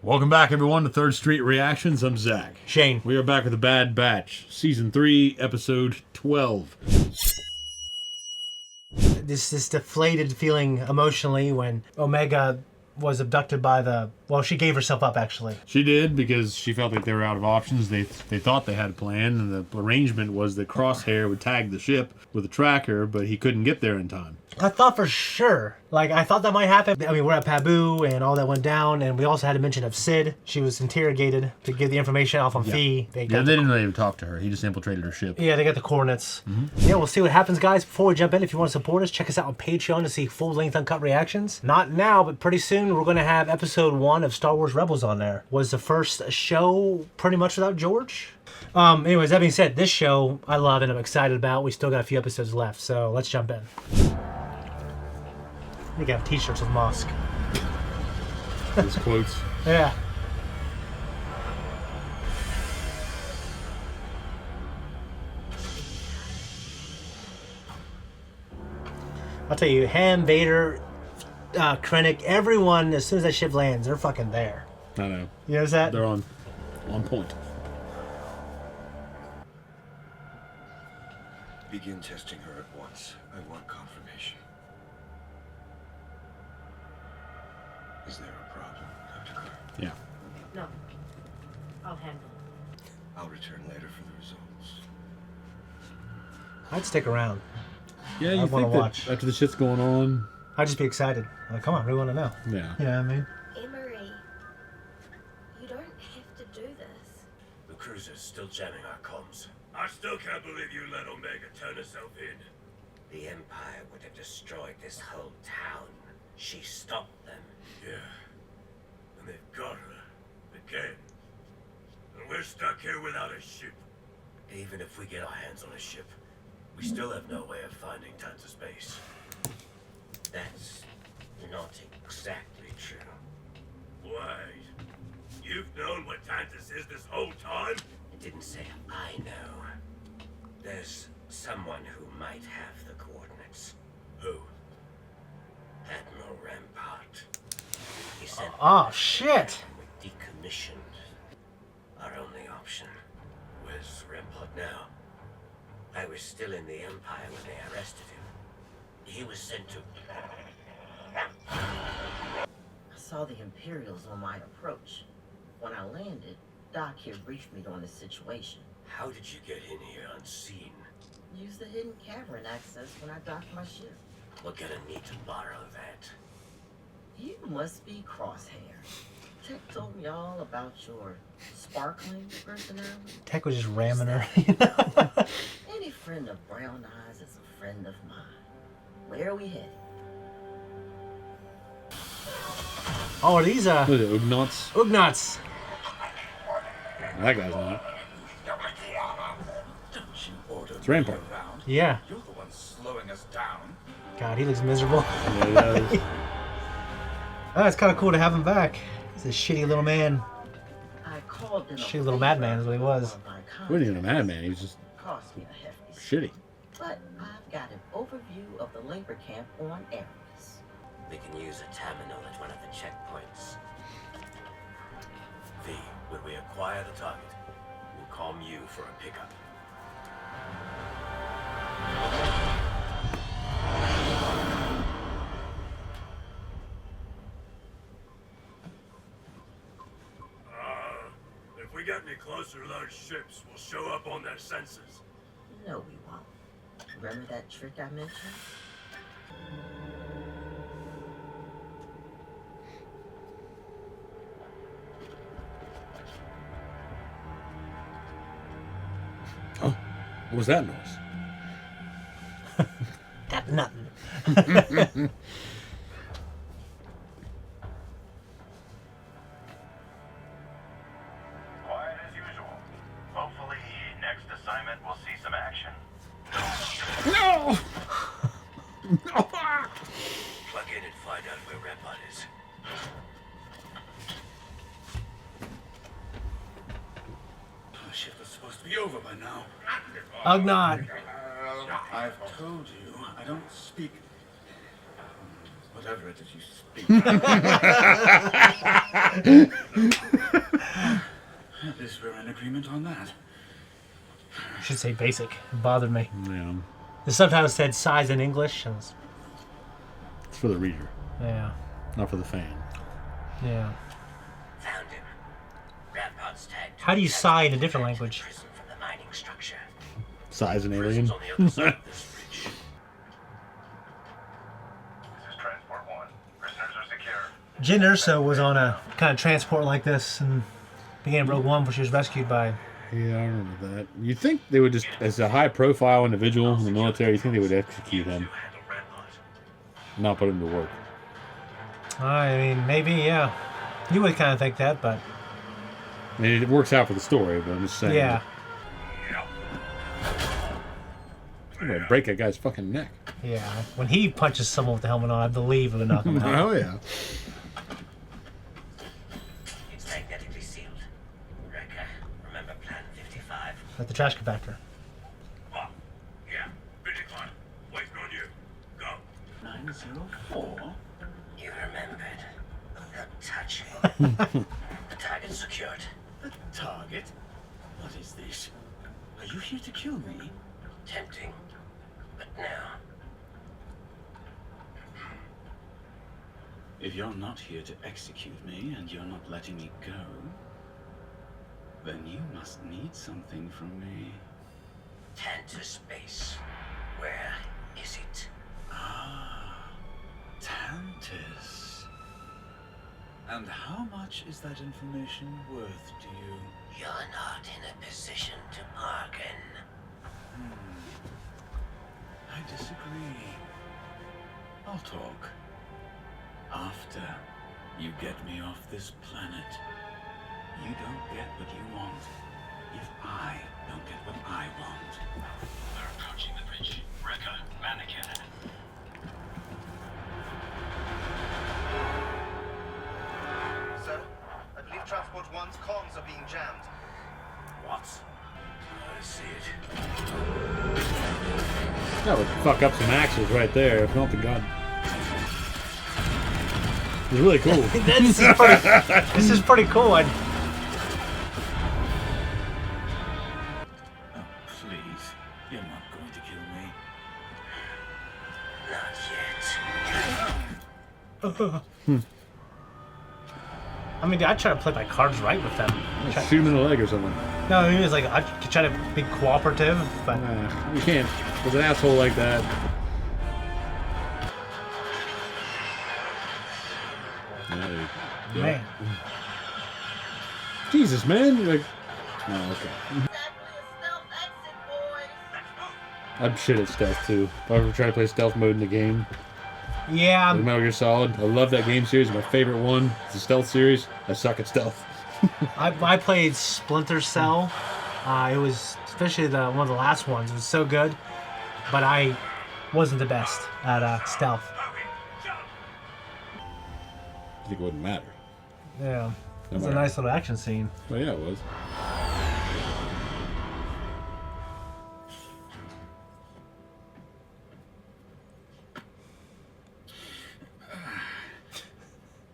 Welcome back, everyone, to Third Street Reactions. I'm Zach. Shane. We are back with The Bad Batch, Season 3, Episode 12. This deflated feeling emotionally when Omega was abducted by the... Well, she gave herself up, actually. She did, because she felt like they were out of options. They thought they had a plan, and the arrangement was that Crosshair would tag the ship with a tracker, but he couldn't get there in time. I thought for sure. I thought that might happen. I mean, we're at Pabu, and all that went down, and we also had a mention of Sid. She was interrogated to get the information off on Fee. They didn't really even talk to her. He just infiltrated her ship. Yeah, they got the coordinates. Yeah, we'll see what happens, guys. Before we jump in, if you want to support us, check us out on Patreon to see full-length uncut reactions. Not now, but pretty soon, we're going to have Episode 1 of Star Wars Rebels on there. Was the first show pretty much without George? Anyways, that being said, this show I love and I'm excited about. We still got a few episodes left, so let's jump in. I think I have t-shirts with Mosk. Those quotes. Yeah. I'll tell you, Ham, Vader, Krennic, everyone, as soon as that ship lands, they're fucking there. I know. You notice that? They're on point. Begin testing her at once. I want confirmation. Is there a problem, Dr. Clark? Yeah. No. I'll handle it. I'll return later for the results. I'd stick around. Yeah, I you wanna think that watch. after the shit's going on? I'd just be excited. Like, come on, we want to know. Yeah. You know what I mean? Emery, you don't have to do this. The cruiser's still jamming our comms. I still can't believe you let Omega turn herself in. The Empire would have destroyed this whole town. She stopped them. Yeah. And they've got her. Again. And we're stuck here without a ship. Even if we get our hands on a ship, we still have no way of finding Tanta's base. That's not exactly true. Why? You've known what Tantus is this whole time? I didn't say I know. There's someone who might have the coordinates. Who? Admiral Rampart. He said Oh, shit. we're decommissioned. Our only option. Where's Rampart now? I was still in the Empire when they arrested him. He was sent to... I saw the Imperials on my approach. When I landed, Doc here briefed me on the situation. How did you get in here unseen? Used the hidden cavern access when I docked my ship. We're gonna need to borrow that. You must be Crosshair. Tech told me all about your sparkling personality. Tech was just ramming her. Any friend of Brown Eyes is a friend of mine. Where are we headed? Oh, are these, What is it, Ugnaughts? Ugnaughts? That guy's not. Don't you order It's Rampart. me around. Yeah. You're the one slowing us down. God, he looks miserable. Yeah, he does. Oh, it's kind of cool to have him back. He's a shitty little man. I called in a Shitty little madman is what he was. He wasn't even a madman. He was just Cost me a hefty shitty. But I've got an overview of the labor camp on Erebus. We can use a terminal at one of the checkpoints. V, when we acquire the target, we'll calm you for a pickup. If we get any closer to those ships, we'll show up on their sensors. No, we won't. Remember that trick I mentioned? Oh, what was that noise? Got nothing. Quiet as usual. Hopefully, next assignment we'll see some action. No! Plug in and find out where Rampart is. The shift was supposed to be over by now. Ugnaught. I've told you I don't speak. What whatever it is you speak. At least we're in agreement on that. I should say basic. It bothered me. Yeah. It sometimes said size in English. And It's for the reader, yeah. not for the fan. Yeah. Found him. Rampart's tagged. How do you sigh in a different language? Prison from the mining structure. Size and Prison's alien. on the other side of this bridge. This is Transport 1. Prisoners are secure. Jyn Erso was on a kind of transport like this and began Rogue One, where she was rescued by. Yeah, I remember that. You think they would just, as a high-profile individual in the military, you think they would execute him, Handle Rampart. not put him to work? I mean, maybe, yeah. You would kind of think that, but I mean, it works out for the story, but I'm just saying. yeah. I'm gonna break that guy's fucking neck. Yeah. When he punches someone with the helmet on, I believe it would knock him out. Oh yeah. It's magnetically sealed. Wrecker, remember Plan 55? Like the trash compactor. Oh, yeah. Vision climb. Waiting on you. Go. 904? You remembered. Not touching. The target's secured. The target? What is this? Are you here to kill me? Tempting. But now, If you're not here to execute me and you're not letting me go, then you must need something from me. Tantus base. Where is it? Ah, Tantus. And how much is that information worth to you? You're not in a position to bargain. I disagree. I'll talk. After you get me off this planet. You don't get what you want if I don't get what I want. They're approaching the bridge. Wrecker, Marietta. Sir, I believe Transport 1's comms are being jammed. What? I see it. That would fuck up some axles right there, if not the gun. It's really cool. This is pretty cool. Oh, please. You're not going to kill me. Not yet. I mean, I try to play my cards right with them. Shoot him in the leg or something. No, I mean, it's like I try to be cooperative, but You can't. With an asshole like that. man, Jesus, man. You're like, oh, okay. Exactly a stealth exit, boys. I'm shit at stealth too. If I ever try to play stealth mode in the game, yeah, like Metal Gear Solid, I love that game series. My favorite one is the stealth series. I suck at stealth. I played Splinter Cell. It was especially one of the last ones. It was so good, but I wasn't the best at stealth. I think it wouldn't matter. Yeah, it was a matter. nice little action scene. Well, yeah, it was.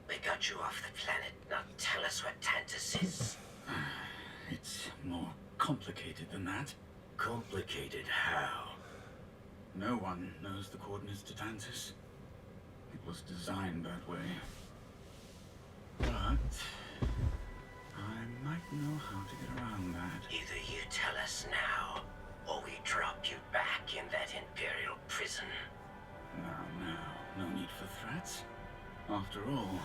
They got you off the planet. Now tell us what Tantus is. It's more complicated than that. Complicated how? No one knows the coordinates to Tantus. It was designed that way. But I might know how to get around that. Either you tell us now, or we drop you back in that Imperial prison. Now, no need for threats. After all,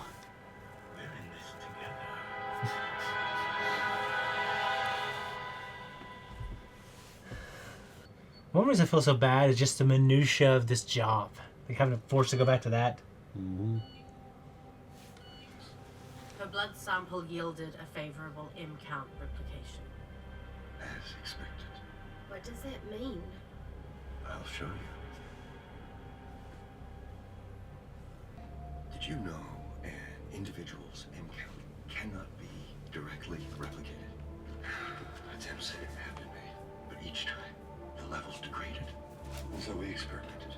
we're in this together. One reason I feel so bad is just the minutia of this job. Like having to force to go back to that. Her blood sample yielded a favorable M count replication. As expected. What does that mean? I'll show you. Did you know an individual's M count cannot be directly replicated? Attempts have been made, but each time the levels degraded. So we experimented.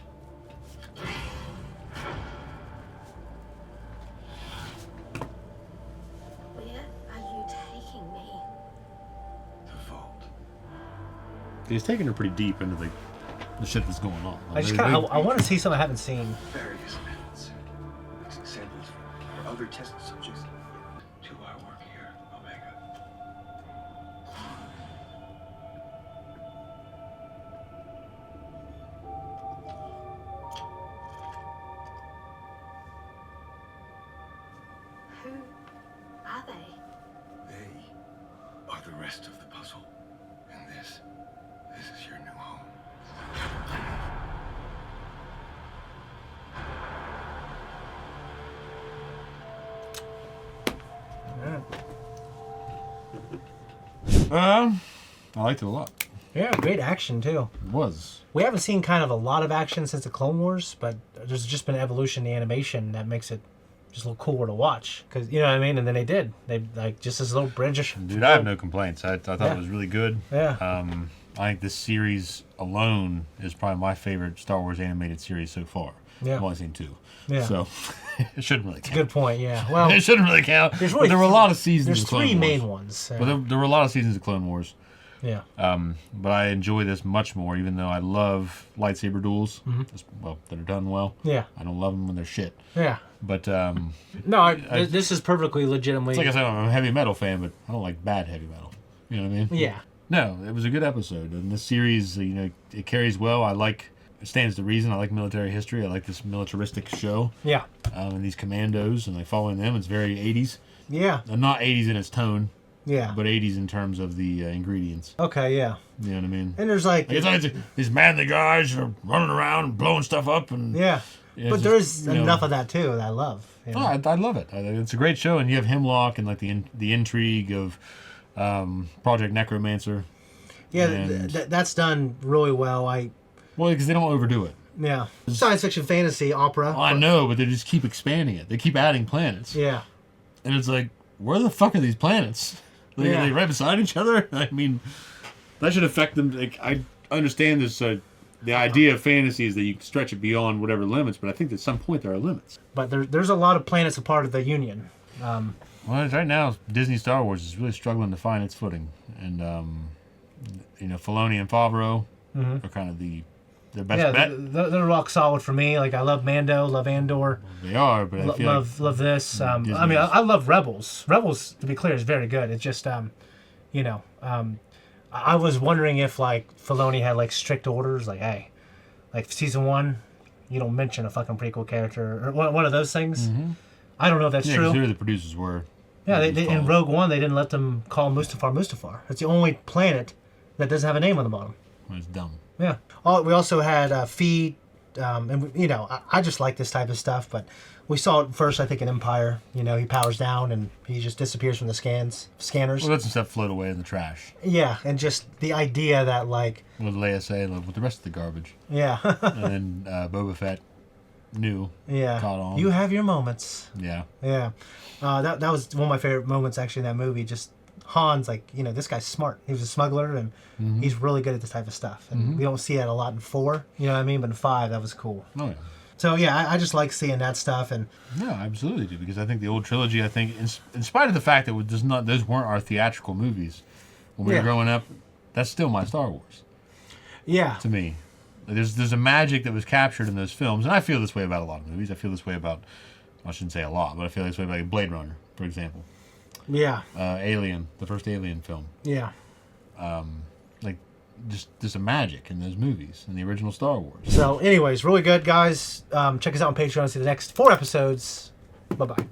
He's taking her pretty deep into the shit that's going on. I want to see something I haven't seen. Various methods. Samples for other test subjects. To our work here, Omega. Who are they? They are the rest of the puzzle. And this is your new home. I liked it a lot. Yeah, great action too. It was. We haven't seen kind of a lot of action since the Clone Wars, but there's just been evolution in the animation that makes it just a little cooler to watch. Cause you know what I mean. And then they like just this little bridge. Dude, I have no complaints. I thought it was really good. Yeah. I think this series alone is probably my favorite Star Wars animated series so far. Yeah. I've only seen 2. Yeah. So it shouldn't really count. Good point. Yeah. Well, It shouldn't really count. There's But really there were a lot of seasons there's of Clone 3 Wars. main ones. But there were a lot of seasons of Clone Wars. Yeah. But I enjoy this much more, even though I love lightsaber duels. Mm-hmm. Well, that are done well. Yeah. I don't love them when they're shit. Yeah. But No, this is perfectly legitimately. it's like I said, I'm a heavy metal fan, but I don't like bad heavy metal. You know what I mean? Yeah. No, it was a good episode, and this series, you know, it carries well. It stands to reason. I like military history. I like this militaristic show. Yeah. And these commandos, and like following them, it's very 80s. Yeah. Not 80s in its tone, Yeah. but 80s in terms of the ingredients. Okay. Yeah. You know what I mean? And there's like. It's these manly guys are running around and blowing stuff up, and Yeah. yeah, But it's there's just, you know, enough of that too that I love. You know? I love it. It's a great show, and you have Hemlock and like the intrigue of Project Necromancer. Yeah, and- that's done really well. Well, because they don't overdo it. Yeah. Science fiction fantasy opera. Well, I know, but they just keep expanding it. They keep adding planets. Yeah. And it's like, where the fuck are these planets? Are they right beside each other? I mean, that should affect them. Like, I understand this. The idea of fantasy is that you can stretch it beyond whatever limits, but I think at some point there are limits. But there's a lot of planets a part of the Union. Well, right now, Disney Star Wars is really struggling to find its footing. And, you know, Filoni and Favreau are kind of their best bet. They're rock solid for me. Like, I love Mando, love Andor. They are, but I feel love this. I mean, Disney's- I love Rebels. Rebels, to be clear, is very good. It's just, you know, I was wondering if, like, Filoni had, like, strict orders. Like, hey, like, season 1, you don't mention a fucking prequel character. Or one of those things. Mm-hmm. I don't know if that's Yeah, 'cause true. who the producers were. Yeah, It was in called- Rogue One, they didn't let them call Mustafar. It's the only planet that doesn't have a name on the bottom. It's dumb. Yeah. We also had Feed, and you know, I just like this type of stuff. But we saw it first, I think, in Empire. You know, he powers down and he just disappears from the scanners. Well, let some stuff float away in the trash. Yeah, and just the idea that, like, What did Leia say? Like, with the rest of the garbage. yeah, And then Boba Fett knew. yeah, Caught on. you have your moments. Yeah. Yeah, that was one of my favorite moments actually in that movie. Just Han's like, you know, this guy's smart. He was a smuggler and he's really good at this type of stuff. And we don't see that a lot in 4. You know what I mean? But in 5, that was cool. Oh, yeah. So yeah, I just like seeing that stuff. And No, I absolutely do, because I think the old trilogy, I think, in spite of the fact that those weren't our theatrical movies when we were growing up, that's still my Star Wars yeah, to me. There's a magic that was captured in those films, and I feel this way about a lot of movies. I feel this way about, I shouldn't say a lot, but I feel this way about Blade Runner, for example. yeah, Alien, the first Alien film. yeah. Like, just there's a magic in those movies, in the original Star Wars. So anyways, really good, guys. Check us out on Patreon to see the next 4 episodes. Bye-bye.